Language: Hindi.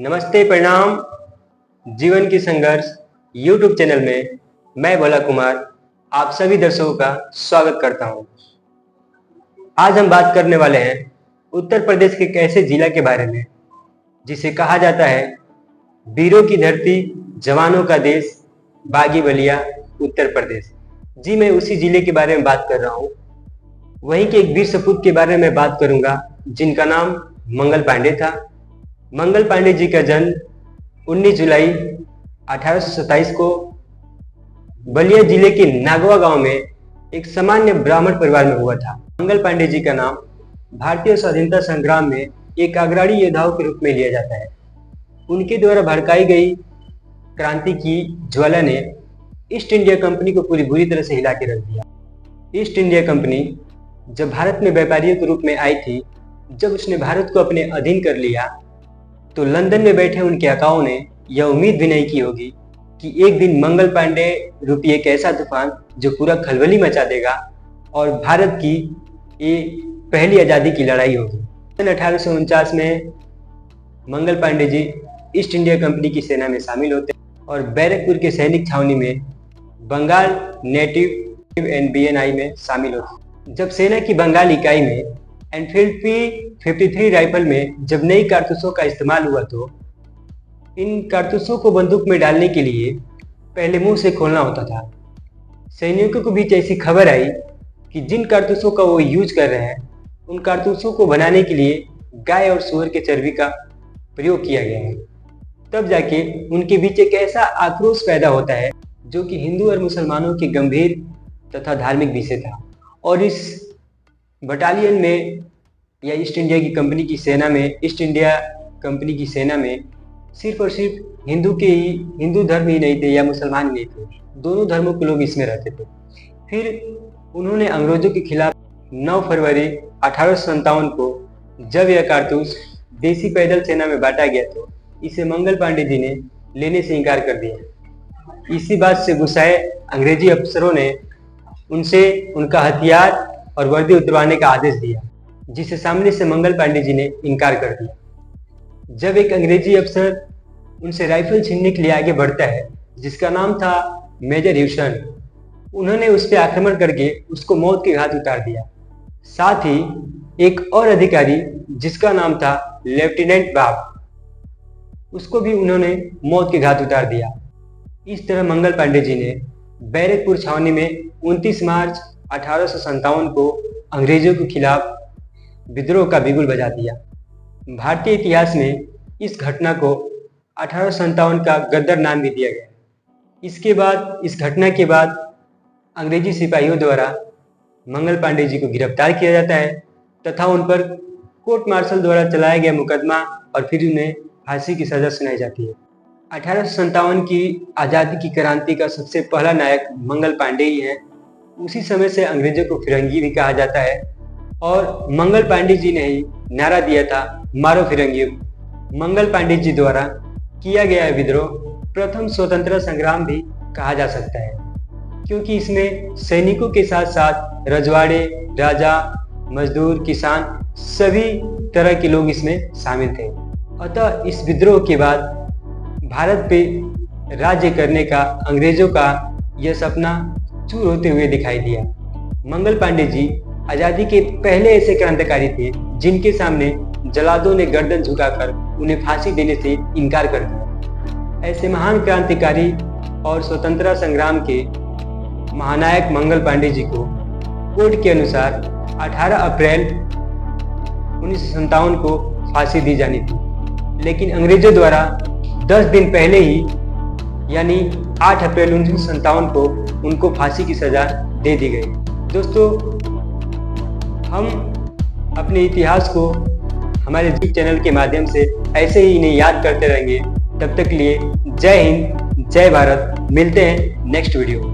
नमस्ते, प्रणाम। जीवन की संघर्ष YouTube चैनल में मैं भोला कुमार आप सभी दर्शकों का स्वागत करता हूं। आज हम बात करने वाले हैं उत्तर प्रदेश के एक ऐसे जिला के बारे में जिसे कहा जाता है वीरों की धरती, जवानों का देश, बागी बलिया, उत्तर प्रदेश। जी, मैं उसी जिले के बारे में बात कर रहा हूं। वहीं के एक वीर सपूत के बारे में बात करूंगा जिनका नाम मंगल पांडे था। मंगल पांडे जी का जन्म 19 जुलाई 1827 को बलिया जिले के नागवा गांव में एक सामान्य ब्राह्मण परिवार में हुआ था। मंगल पांडे जी का नाम भारतीय स्वाधीनता संग्राम में एक अग्रणी योद्धाओं के रूप में लिया जाता है। उनके द्वारा भड़काई गई क्रांति की ज्वाला ने ईस्ट इंडिया कंपनी को पूरी बुरी तरह से हिला के रख दिया। ईस्ट इंडिया कंपनी जब भारत में व्यापारियों के रूप में आई थी, जब उसने भारत को अपने अधीन कर लिया, तो लंदन में बैठे उनके आकाओं ने यह उम्मीद भी नहीं की होगी कि एक दिन मंगल पांडे रूपी एक ऐसा तूफान जो पूरा खलबली मचा देगा और भारत की ये पहली आज़ादी की लड़ाई होगी। सन 1849 में Mangal Pandey ji east India company की सेना में शामिल होते हैं और बैरकपुर के सैनिक छावनी में बंगाल नेटिव NBNI में शामिल होते हैं। जब सेना की बंगाल इकाई में एनफील्ड P53 राइफल में जब नई कारतूसों का इस्तेमाल हुआ, तो इन कारतूसों को बंदूक में डालने के लिए पहले मुंह से खोलना होता था। सैनिकों को बीच ऐसी खबर आई कि जिन कारतूसों का वो यूज कर रहे हैं, उन कारतूसों को बनाने के लिए गाय और सूअर के चर्बी का प्रयोग किया गया है। तब जाके उनके बीच एक ऐसा आक्रोश पैदा होता है जो कि हिंदू और मुसलमानों के गंभीर तथा धार्मिक विषय था। और इस बटालियन में या ईस्ट इंडिया कंपनी की सेना में सिर्फ और सिर्फ हिंदू धर्म ही नहीं थे या मुसलमान ही नहीं थे, दोनों धर्मों के लोग इसमें रहते थे। फिर उन्होंने अंग्रेजों के खिलाफ 9 फरवरी 1857 को जब यह कारतूस देसी पैदल सेना में बांटा गया, तो इसे मंगल पांडे जी ने लेने से इनकार कर दिया। इसी बात से गुस्साए अंग्रेजी अफसरों ने उनसे उनका हथियार और वर्दी उतरवाने का आदेश दिया, जिसे सामने से मंगल पांडे जी ने इनकार कर दिया। जब एक अंग्रेजी अफसर उनसे राइफल छीनने के लिए आगे बढ़ता है, जिसका नाम था मेजर ह्यूसन, उन्होंने उस पर आक्रमण करके उसको मौत के घाट उतार दिया। साथ ही एक और अधिकारी जिसका नाम था लेफ्टिनेंट बाब, उसको भी उन्होंने मौत के घाट उतार दिया। इस तरह मंगल पांडे जी ने बैरकपुर छावनी में 29 मार्च 1857 को अंग्रेजों के खिलाफ विद्रोह का बिगुल बजा दिया। भारतीय इतिहास में इस घटना को 1857 का गद्दर नाम भी दिया गया। इस घटना के बाद अंग्रेजी सिपाहियों द्वारा मंगल पांडे जी को गिरफ्तार किया जाता है तथा उन पर कोर्ट मार्शल द्वारा चलाया गया मुकदमा और फिर उन्हें फांसी की सजा सुनाई जाती है। 1857 की आज़ादी की क्रांति का सबसे पहला नायक मंगल पांडे ही है। उसी समय से अंग्रेजों को फिरंगी भी कहा जाता है और मंगल पांडे जी ने ही नारा दिया था, मारो फिरंगियों। मंगल पांडे जी द्वारा किया गया विद्रोह प्रथम स्वतंत्रता संग्राम भी कहा जा सकता है, क्योंकि इसमें सैनिकों के साथ साथ रजवाड़े, राजा, मजदूर, किसान सभी तरह के लोग इसमें शामिल थे। अतः इस विद्रोह के बाद भारत पे राज्य करने का अंग्रेजों का यह सपना चूर होते हुए दिखाई दिया। मंगल पांडे जी आजादी के पहले ऐसे क्रांतिकारी थे जिनके सामने जल्लादों ने गर्दन झुकाकर उन्हें फांसी देने से इनकार कर दिया। ऐसे महान क्रांतिकारी और स्वतंत्रता संग्राम के महानायक मंगल पांडे जी को कोर्ट के अनुसार 18 अप्रैल 1957 को फांसी दी जानी थी, लेकिन अंग्रेजों द्वारा 10 दिन पहले ही यानी 8 अप्रैल 1957 को उनको फांसी की सजा दे दी गई। दोस्तों, हम अपने इतिहास को हमारे YouTube चैनल के माध्यम से ऐसे ही इन्हें याद करते रहेंगे। तब तक के लिए जय हिंद, जय भारत। मिलते हैं नेक्स्ट वीडियो।